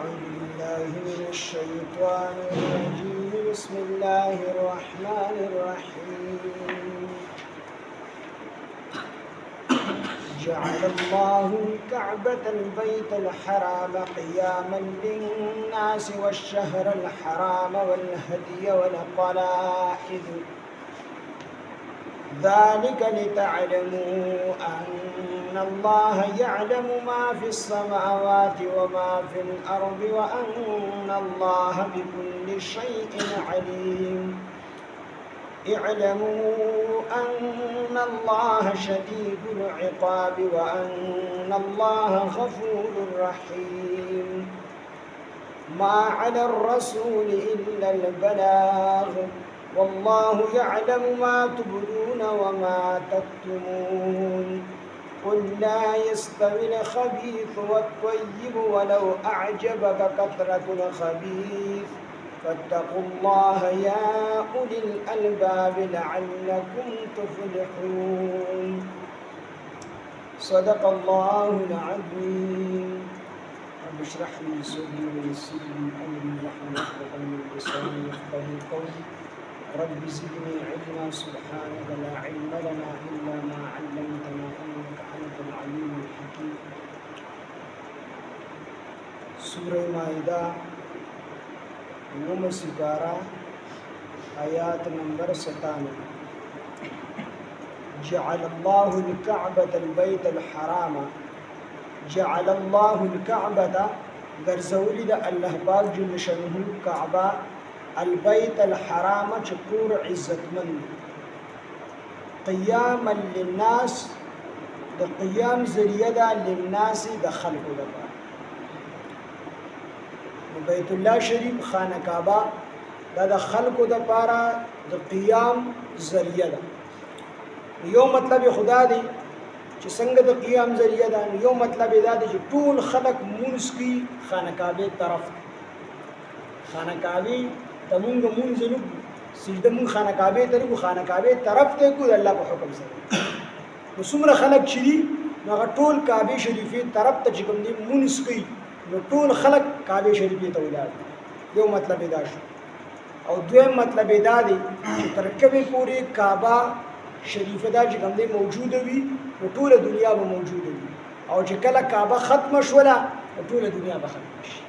أعوذ بالله من الشيطان الرجيم بسم الله الرحمن الرحيم جعل الله الكعبة البيت الحرام قياما للناس والشهر الحرام والهدي والقلائد ذلك لتعلموا أن الله يعلم ما في السماوات وما في الأرض وأن الله بكل شيء عليم اعلموا أن الله شديد العقاب وأن الله غفور رحيم ما على الرسول إلا البلاغ والله يعلم ما تبدون وما تكتمون قل لا يستوي الخبيث والطيب ولو أعجبك كثرة الخبيث فاتقوا الله يا أولي الألباب لعلكم تفلحون صدق الله العظيم رب اشرح لي صدري ويسر لي أمري واحلل عقدة من لساني يفقهوا قولي رب زدني علما سبحانك لا علم لنا إلا ما علمتنا إنك أنت العليم الحكيم سورة مائدة نوم سپارہ آیات نمبر 97 جعل الله الكعبة البيت الحرام جعل الله الكعبة غرزولی دا اللہ پاک جل شانہ کعبہ البيت الحرام چکور عزت من قیاما للناس دا قیام ذریعہ دا للناس دا خلق دا بیت الله شریف خانه کعبه دا د خلکو د پاره د قیام ذریعہ ده یو مطلب خدا دی چې څنګه د قیام ذریعہ ده یو مطلب دا دی چې ټول خلق مونږ کی خانه کعبه طرف خانه کعبه ته مونږ نه سجده مونږ خانه کعبه ته کو خانه کعبه طرف ته کو د الله په حکم سره نو څومره خلق چي نو ټول کعبه شریفه طرف ته چې کوم دی مونږ کی نو ټول خلق کعبه شریفه ته ولاړ یو مطلب دا شو او دویم مطلب دا دی چې تر کومه پورې کعبه شریفه دا چې کوم دی موجود وي نو ټول دنیا به موجود وي او چې کله کعبه ختم شوله ټول دنیا به ختم شي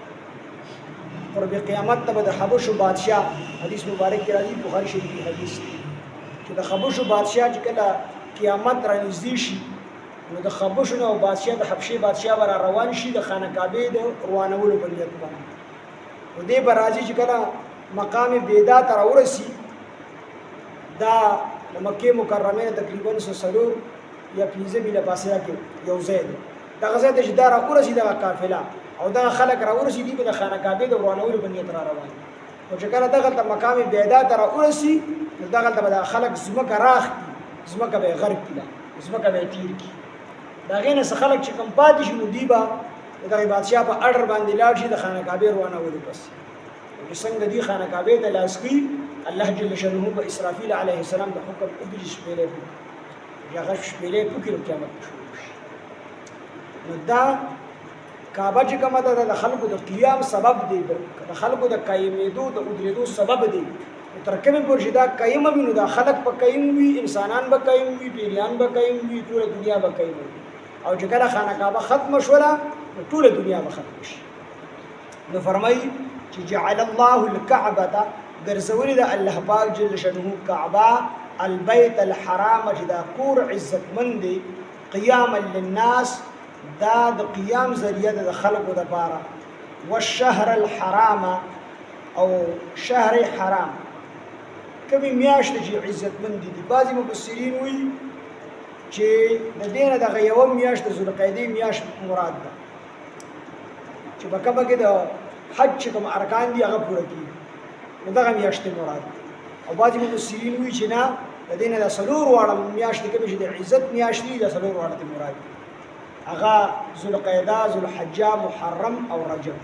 قرب قیامت ته د حبشو بادشاہ حدیث مبارک کې راځي بخاری شریف حدیث چې د حبشو بادشاہ چې کله قیامت را نږدې شي نو د خبشونو او بادشاہ د حبشې بادشاہ ور روان شي د خانه کعبه د روانولو په نیت باندې نو دې برازي چې کله مقام بیدا تر ورسی دا د مکه مکرمه تقریبا 300 یا 15 میله فاصله کې یو ځای دی دا غزا د جدار ورسی د قافله او دا خلک را ورسی دی په خانه کعبه د روانولو په نیت را روان او چې کله دغه مقام بیدا تر ورسی دغه د خلک زمکه راخ زمکه به غرب کړه زمکه به تیر کی دا غینه څخه خلک چې کم پاتې شنو دی با د بادشاہ په اډر باندې لاړ شي د خانه کعبه روانه ولې بس چې څنګه دی خانه کعبه د لاسکی الله جل شانه په اسرافیل علیه السلام د حکم ابلیس پیله یا غش پیله په کې قیامت شروع شي نو دا کعبه چې کومه ده د خلکو د قیام سبب دی د خلکو د قایمېدو د ودرېدو سبب دی تر کومه پورې دا قایم وي نو دا خلق په قایم وي انسانان به قایم وي پیریان به قایم وي ټول دنیا به قایم وي او چې کله خانه کعبه ختم شوله ټول دنیا به ختم شي نو فرمایي چې جعل الله الكعبه غرزولي د الله پاک جل شانه کعبه البيت الحرام چې دا کور عزت مند قیاما للناس دا د قیام ذریعہ د خلقو د پاره والشهر الحرام او شهر حرام کمی میاشت چې عزت مند دي بعضی مفسرین وی چې د دینه د غیوم میاشت ذوالقعده میاشت مراد ده چې بکبه کې د حج کوم ارکان دي هغه پوره کیږي نو دغه میاشت مراد او بعضی مفسرین وی چې نه د دینه د سلور واړه میاشت کې چې د عزت میاشت دي د سلور واړه مراد هغه ذوالقعده ذوالحجه محرم او رجب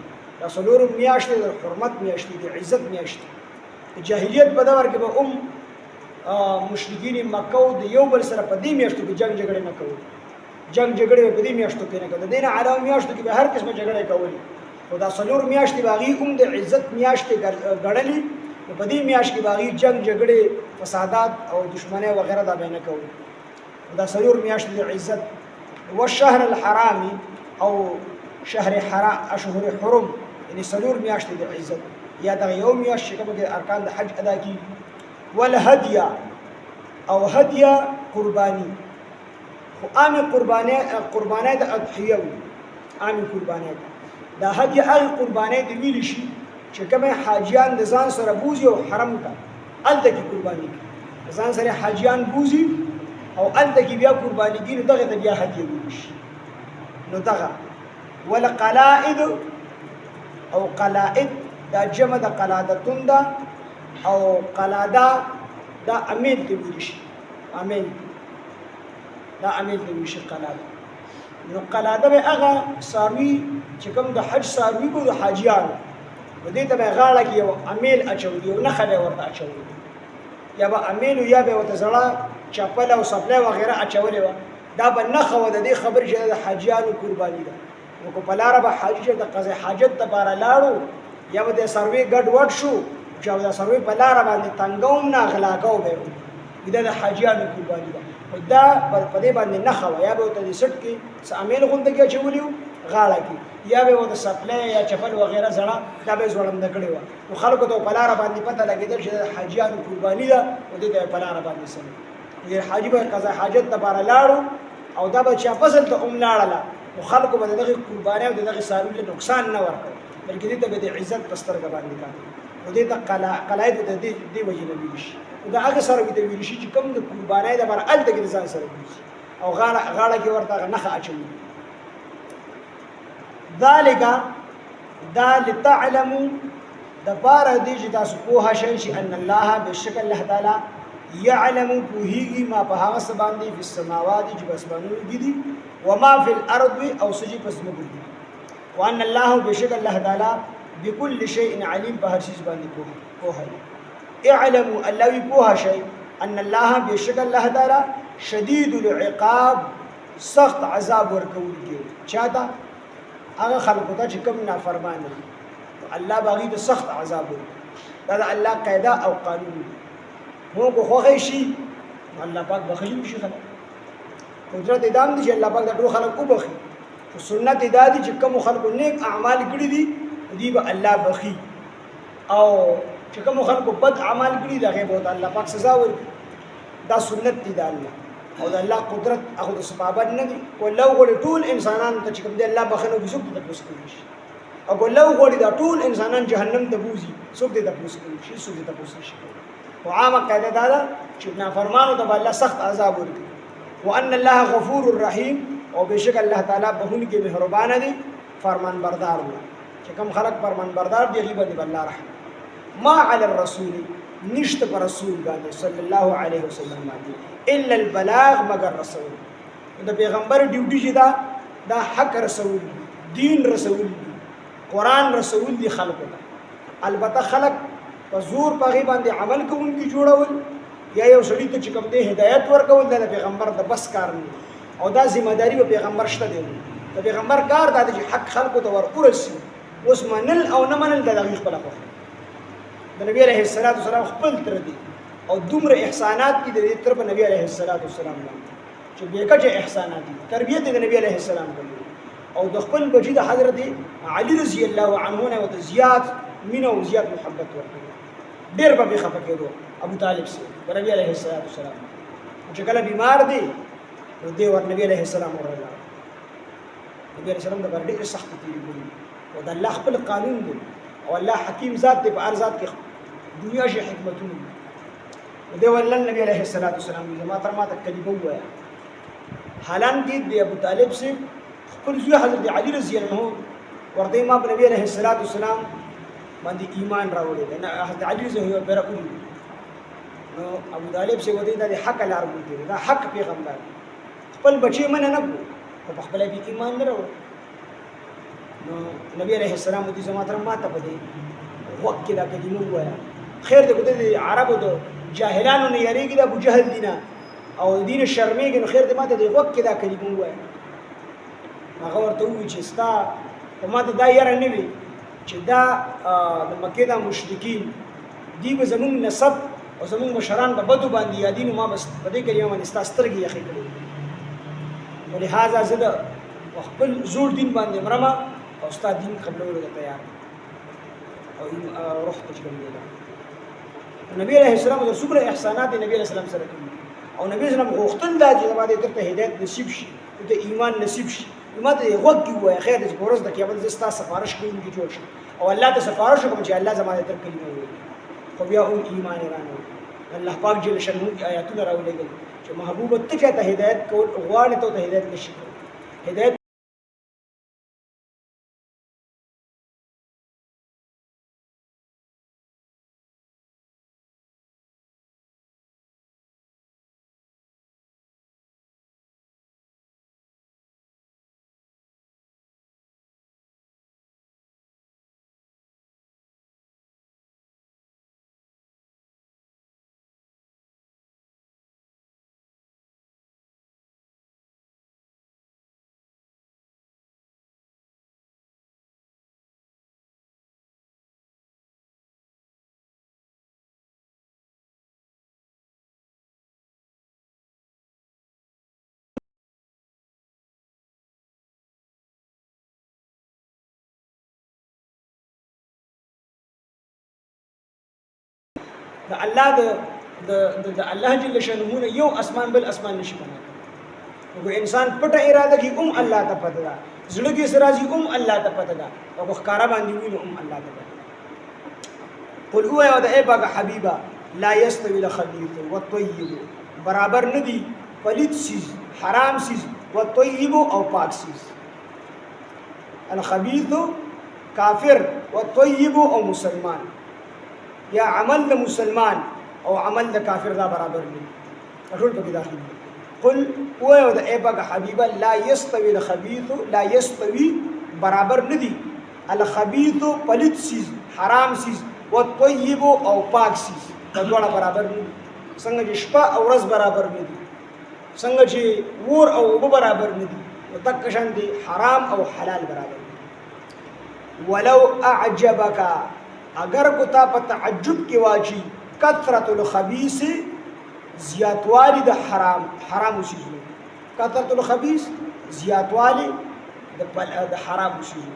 د سلور میاشت د حرمت میاشت دي عزت میاشت جاهلیت په دور کې به مشرکین مکه او د یو بل سره په دې میاشتو کې جنگ جګړه نه کوي جنگ جګړه په دې میاشتو کې نه کوي د دین علاوه میاشتو کې به هر قسمه جګړه کوي خدا څلور میاشتې باغی د عزت میاشتې ګڼلې په دې میاشت کې باغی جنگ جګړې فسادات او دشمنی وغیرہ دا به نه کوو دا څلور میاشتې د عزت والشهر الحرام او شهر حرام اشهر حرم یعنی څلور میاشتې د عزت یا د یو میاشت چې کوم ارکان د حج ادا کی والهدیه او هدیه قربانی خو عام قربانای د اضحیه عام قربانای دا هدیه هغه قربانای د ویل شي چې کوم حاجیان د ځان سره بوزي او حرم ته الته کې قرباني ځان سره حاجیان بوزي او الته کې بیا قرباني کوي دغه د بیا هدیه ویل شي نو دغه ولا قلائد او قلائد دا جمع د قلادتون دا او قلادا دا امیل دی ویل شي امیل دا امیل دی ویل شي قلادا نو قلاده به هغه ساروی چې کوم د حج ساروی کو د حاجیانو په دې ته به غاړه کې یو امیل اچول دی نه خله ورته اچول یا به امیل یا به وته زړه چپل او سپله وغیرہ اچولې و دا به نه خو د دې خبر چې د حاجیانو قرباني ده نو کو پلاره به حاجی د قضا حاجت لپاره لاړو یا به د سروي ګډ وډ شو چې دا سروي پلاره باندې تنګوم نه غلاګاو به دا د حاجیانو قرباني ده دا په دې باندې نه خو یا به ته دې سټ کې سامیل غونډه کې چولیو غاړه کې یا به وته سپله یا چپل وغیرہ زړه دا به زوړم نه کړی و نو خلکو ته پلاره باندې پته لګیدل چې حاجیانو قرباني ده او دې ته پلاره باندې سره دې حاجی به قضا حاجت لپاره لاړو او دا به چا فصل ته لاړه نو خلکو به دغه قرباني او دغه سارو له نقصان نه ورکړي بلکې دې ته به د عزت پستر باندې کاږي او دې ته قلاید دې وجه نه ویل شي دا هغه سره دې ویل شي چې کوم د قرباني د بر ال دغه ځان سره او غاړه کې ورته نخه اچوي ذالک دا لتعلموا د بار دې چې تاسو په شي چې ان الله بشکل الله تعالی يعلم بوهيږي ما په هغه څه باندې په سماوات چې بسمانو دي وما في الارض او سجي پسمو دي وان الله بشکل الله تعالی بكل شيء عليم په هر شي باندې پوهه اعلموا الله پوهه شي ان الله بشکل الله تعالی شدید العقاب سخت عذاب ورکوونکی چاته هغه خلکو ته چې کوم نافرمان دي الله باغی د سخت عذاب دا د الله قاعده او قانون مو کو خوښ شي الله پاک بخیل شي خلک قدرت ادم دي چې الله پاک د ټول خلکو بخي او سنت ادادي چې کوم خلکو نیک اعمال کړی دي دی به الله بخي او چې کوم خلکو بد اعمال کړی دغه به الله پاک سزا ورکړي دا سنت دي د الله او د الله قدرت هغه د سبابت نه دي ولو غوړي ټول انسانان ته چې کوم دي الله بخنو بيزو ته پوس کوي او ولو غوړي دا ټول انسانان جهنم ته بوزي څوک دې ته پوس کوي شي څوک دې ته پوس شي او عامه قاعده دا چې نافرمانو ته الله سخت عذاب ورکړي وان الله غفور الرحیم او بشک الله تعالی بهون کې مهربان دي فرمان بردار دي چې کوم خلق فرمان بردار دي غیبت الله رحم ما علی الرسول نشته پر رسول باندې صلی الله علیه وسلم باندې الا البلاغ مگر رسول د پیغمبر ډیوټي چې دا حق رسول دین رسول قرآن رسول دی خلق البته خلق په زور په باندې عمل کوونکی جوړول یا یو سړی ته چې کوم دی هدایت ورکول د پیغمبر د بس کار نه او دا ذمہ داری په پیغمبر شته دی د پیغمبر کار دا چې حق خلکو ته ورکورسي اوس منل او نه منل د دغه خپل خو د نبی عليه الصلاه والسلام خپل تر دي او دومره احسانات دي د تر په نبی عليه الصلاه والسلام چې بیکجه احسانات دي تربیت د نبی عليه السلام کوي او د خپل بچی د حضرت علی رضی الله عنه نه زیات مینه او زیات محبت ورکړي ډېر به خفه کېدو ابو طالب سره نبی عليه الصلاه والسلام چې کله بیمار دی نو دی ور نبی عليه السلام ورغلا نبی عليه السلام د باندې ډېر سخت تیری کوي او د الله خپل قانون دی او الله حکیم ذات دی په هر ذات کې دنیا شي حکمتونه دی ولل نبی عليه الصلاه والسلام ما تر ما تکلیمو وایا حالان دي د ابو طالب سره خپل زوی حضرت علی رضی الله عنه ورته ما په نبی عليه الصلاه والسلام باندې ایمان راوړل نه حضرت علی رضی الله عنه بیرقول نو ابو طالب سره ودی د حق لار بوتي دا حق پیغمبر خپل بچی من نه په خپل به ایمان نه راوړ نو نبی عليه السلام دې زما تر ما ته پدې وخت کې دا کلمه وایا خیر دې ګوته عربو د جاهلانو نه یریږي د ابو جهل دینه او دین شرمېږي نو خیر دې ماته دې وخت کې دا کلمه وایا هغه ورته وی چې ستا په ما ته دا یاره نه وي چې دا د مکې دا مشرکین دی به زمونږ نسب او زمونږ مشران په بدو باندې یادي نو ما بس په دې کلمه باندې ستا سترګې یخې کړې ولهذا زه د خپل زوړ دین باندې مرمه او ستا دین قبلولو ته تیار او روح ته چې کوم دی نبی علیه السلام د څومره احسانات نبی علیه السلام سره کوي او نبی علیه السلام غوښتل دا چې زما دې ته هدایت نصیب شي ته ایمان نصیب شي ما ته غوږ کې وای خیر دې ورځ د قیامت زه ستا سفارش کوم کې جوړ شم او الله ته سفارش کوم چې الله زما دې تر کلمه وي خو بیا هم ایمان رانه الله پاک جل شانه آیاتونه راولېږي چې محبوب ته ته هدایت کول غواړي ته هدایت نشي هدایت د الله د الله جل شانه یو اسمان بل اسمان نشي بنا کو انسان پټه اراده کی الله ته پته ده زړه کې سرازي الله ته پته ده او ښکارا باندې ویني الله ته پته قل هو يا ده ابا حبيبا لا يستوي الخبيث والطيب برابر ندي پلید چیز حرام چیز والطيب او پاک چیز الخبيث کافر والطيب او مسلمان یا عمل د مسلمان او عمل د کافر دا برابر دي ټول په داخل قل هو يا ده ابا حبيبا لا يستوي الخبيث لا يستوي برابر ندي الخبيث پلید چیز حرام چیز والطيب او پاک چیز دا ټول برابر دي څنګه چې شپه او ورځ برابر نه دي څنګه چې ور او اوبه برابر نه دي تک شان دي حرام او حلال برابر دي ولو اعجبك اگر کو تا په تعجب کې واچي کثرت الخبيث زیاتوالی د حرام شیزو کثرت الخبيث زیاتوالی د حرام شیزو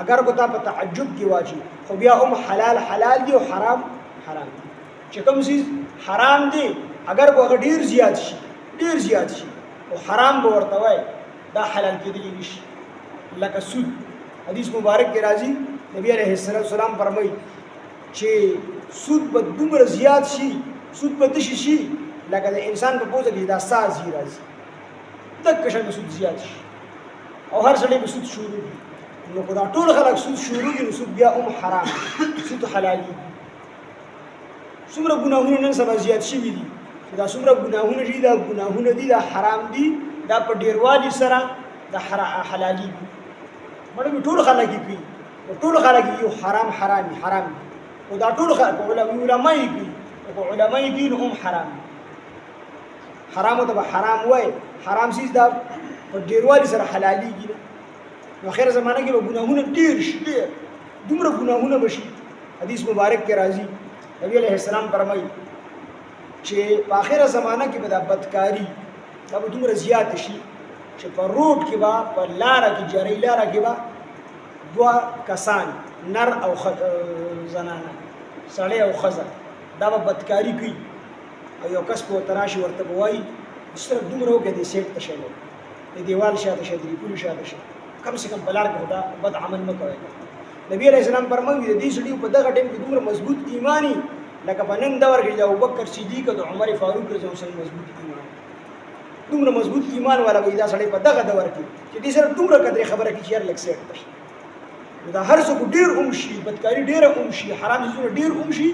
اگر کو تا په تعجب کې واچي خو بیا هم حلال دي او حرام دي چې کوم شي حرام دي اگر کو ډیر زیات شي او حرام به ورته وای دا حلال کېدلی نشي لکه سود حدیث مبارک کې راځي نبی عليه السلام فرمایي چې سود به دومره زیات شي سود به دشي شي لکه د انسان په پوزه کې دا ساز راځي تک شان سود زیات شي او هر ځلې به سود شروع دي نو کو دا ټول خلک سود شروع دي سود بیا حرام سود حلالي څومره ګناهونه نن سبا زیات شوي دي دا څومره ګناهونه دي دا ګناهونه دي دا حرام دي دا په ډیروالي سره دا حلالي دي مړ ټول خلک کوي ټول خلک یو حرام او دا ټول خلک علماء کوي او علماء دین حرام ته حرام وای حرام شي دا په ډیروالي سره حلالي دي نو خیر زمانه کې به ګناهونه ډیر شي دومره ګناهونه بشي حدیث مبارک کې راځي نبی علیہ السلام فرمایي چې په اخره زمانہ کې به د بدکاری دا به دومره زیات شي چې په روډ کې به په لاره کې جری لاره کې به دوه کسان نر او زنانه سړی او ښځه دا به بدکاری کوي او یو کس په تراشي ورته وایي صرف دومره وکړه د سیټ ته شي د دیوال شاته شي د پولیس شاته شي کم سے کم بلار کې دا بد عمل نه کوي نبی علیہ السلام فرمایي د دې سړي په دغه ټیم کې دومره مضبوط ایمانی لکه په نن دور کې د ابوبکر صدیق او عمر فاروق رضی الله عنهم مضبوط ایمان دومره مضبوط ایمان والا وي دا سړی په دغه دور کې چې دې سره دومره قدرې خبره کې چیر لک سیټ تشه دا هر څوک ډیر شي بدکاری ډیر شي حرام شي ډیر شي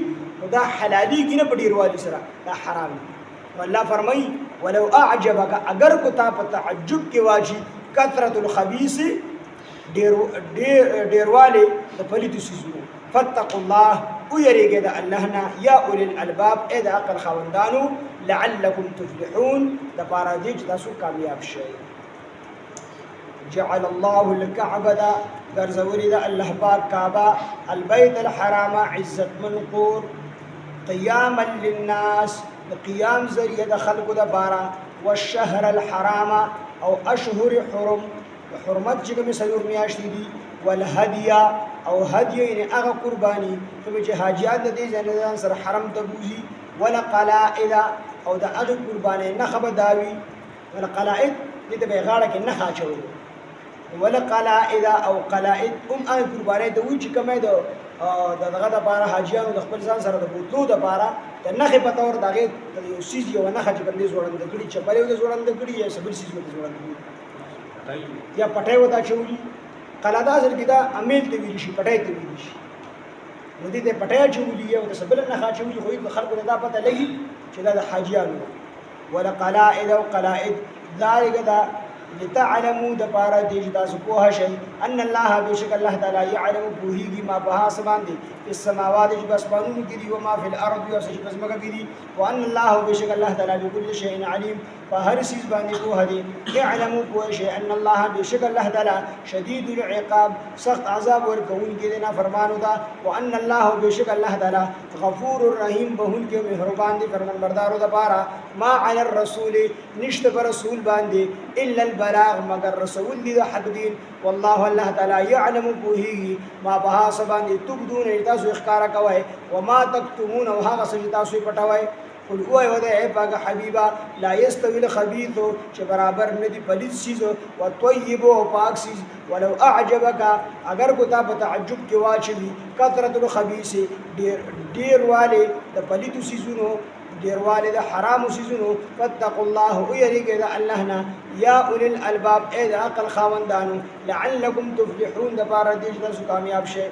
دا حلالي کې نه په ډیر والی سره دا حرام والله فرمایي ولو اعجبك اگر کو تا په تعجب کې واجی کثرت الخبيث ډیرواله د پلیت سيزونو فاتقوا الله ويريګه د الله نه یا اول الالباب اې د عقل خوندانو لعلكم تفلحون د پاره دې چې تاسو کامیاب شئ جعل الله الكعبة ګرځولې ده الله پاک کعبه البيت الحرام عزت منقور قياما للناس قيام ذریعہ د خلقو د بارا والشهر الحرام او اشهر حرم حرمت چې کوم سلور میاشتې دي والهدي او هدي یعنی هغه قرباني چې حاجیات د دې ځای سره حرم ته بوزي ولا قلائد او د هغه قرباني نه خبر داوي ولا قلائد دې د بیغاړه کې نه خاچول ولا قلائد او قلائد هغه قرباني د وی چې کومه دغه د بار حاجیانو د خپل ځان سره د بوتلو د بار د نخې په تور دغه یو سیز یو نخه چې باندې زوړند کړي چې په یو زوړند کړي یا سبل سیز وته زوړند کړي یا پټه وتا چولي قلادا سره کې دا امیل ته ویل شي پټه ته ویل شي نو دې ته پټه چولي یو د سبل نخه چولي خو خلکو دا پته لګي چې دا د حاجیانو ولا قلائد او قلائد ذالک دا لتعلموا دپاره دې چې تاسو پوه شئ ان الله بشک الله تعالی يعلم پوهیږي ما په هغه څه باندې په سماوات چې په اسمانونو کې دي او ما په الارض او چې په ځمکه کې دي وان الله بشک الله تعالی بكل شيء عليم په هر څه باندې پوه دی اعلموا پوه شئ ان الله بشک الله تعالی شدید العقاب سخت عذاب ورکوونکی دی نه فرمانو دا وان الله بشک الله تعالی غفور الرحیم بهون کې مهربان دی فرمانبردارو دپاره ما علی الرسول نشته پر رسول باندې الا البلاغ مگر رسول دی د حق دین والله الله تعالی يعلم بوهی ما بها سبان تبدون تاسو اخکارا کوي وما تكتمون او هغه څه تاسو پټوي قل هو وده پاک حبیبا لا يستوي الخبيث چې برابر ندي پلیت شيز او طيب او پاک شيز ولو اعجبك اگر کو تا په تعجب کې واچي کثرت الخبيث ډیر والے د پلیت شيزونو ډیرواله د حرام سيزونو فتقوا الله ويرګه د الله نه یا اول الالباب اې د عقل خاوندانو لعلكم تفلحون د بار دې تاسو کامیاب شئ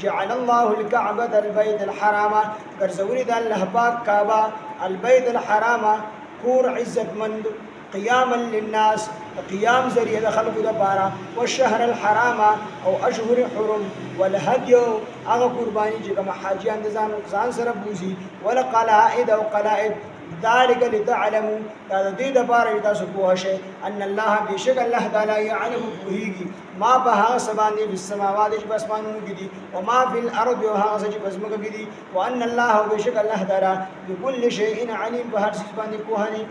جعل الله الكعبة البيت الحرام ګرځولې د الله پاک کعبه البيت الحرام کور عزت مند قياما للناس قيام ذریعہ د خلقو د بارا والشهر الحرام او اشهر حرم والهدي هغه قرباني چې کوم حاجیان د ځان سره بوزي ولا قلائد او قلائد ذلك لتعلموا دا دې د بارا تاسو پوه شئ ان الله بشک الله تعالی يعلم بهيږي ما به سبحانه في السماوات چې اسمانونو کې دي او ما في الارض او هغه چې پسمکه کې دي وان الله بشک الله تعالی بكل شيء عليم به هر څه باندې پوه دی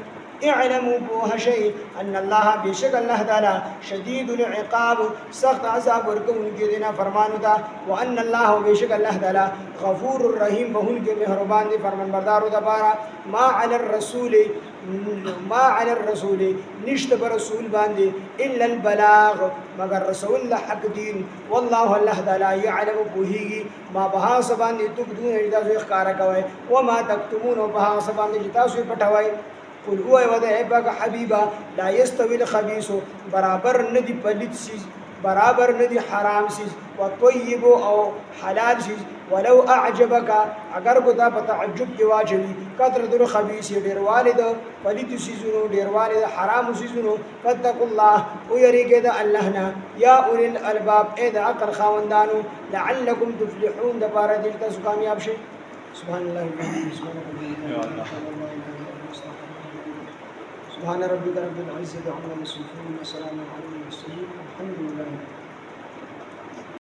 اعلموا بوه شيء ان الله بشک الله تعالی شدید العقاب سخت عذاب ورکون کې دینا فرمانو دا وان الله بشک الله تعالی غفور الرحیم بهون کې مهربان دی فرمانبردارو دا بارا ما علی الرسول نشته پر رسول باندې الا البلاغ مگر رسول حق دین والله الله تعالی يعلم بوهیږي ما بها سبان تبدون تاسو ښکارا کوي وما تكتمون بها سبان تاسو پټوي قل هو وده پاک حبیبا لا يستوي الخبيث برابر ندی پلیت سیز برابر ندی حرام سیز و طیب او حلال سیز ولو اعجبك اگر کو تا تعجب کی واجبی کثرت الخبيث ډیر والد پلیت سیزونو ډیر والد حرام سیزونو فتقوا الله او یریګه د الله نه یا اول الالباب اې د عقل خاوندانو لعلكم تفلحون د بار دې تاسو کامیاب شئ سبحان الله سبحان ربك رب العزة عما يصفون وسلام على المرسلين الحمد لله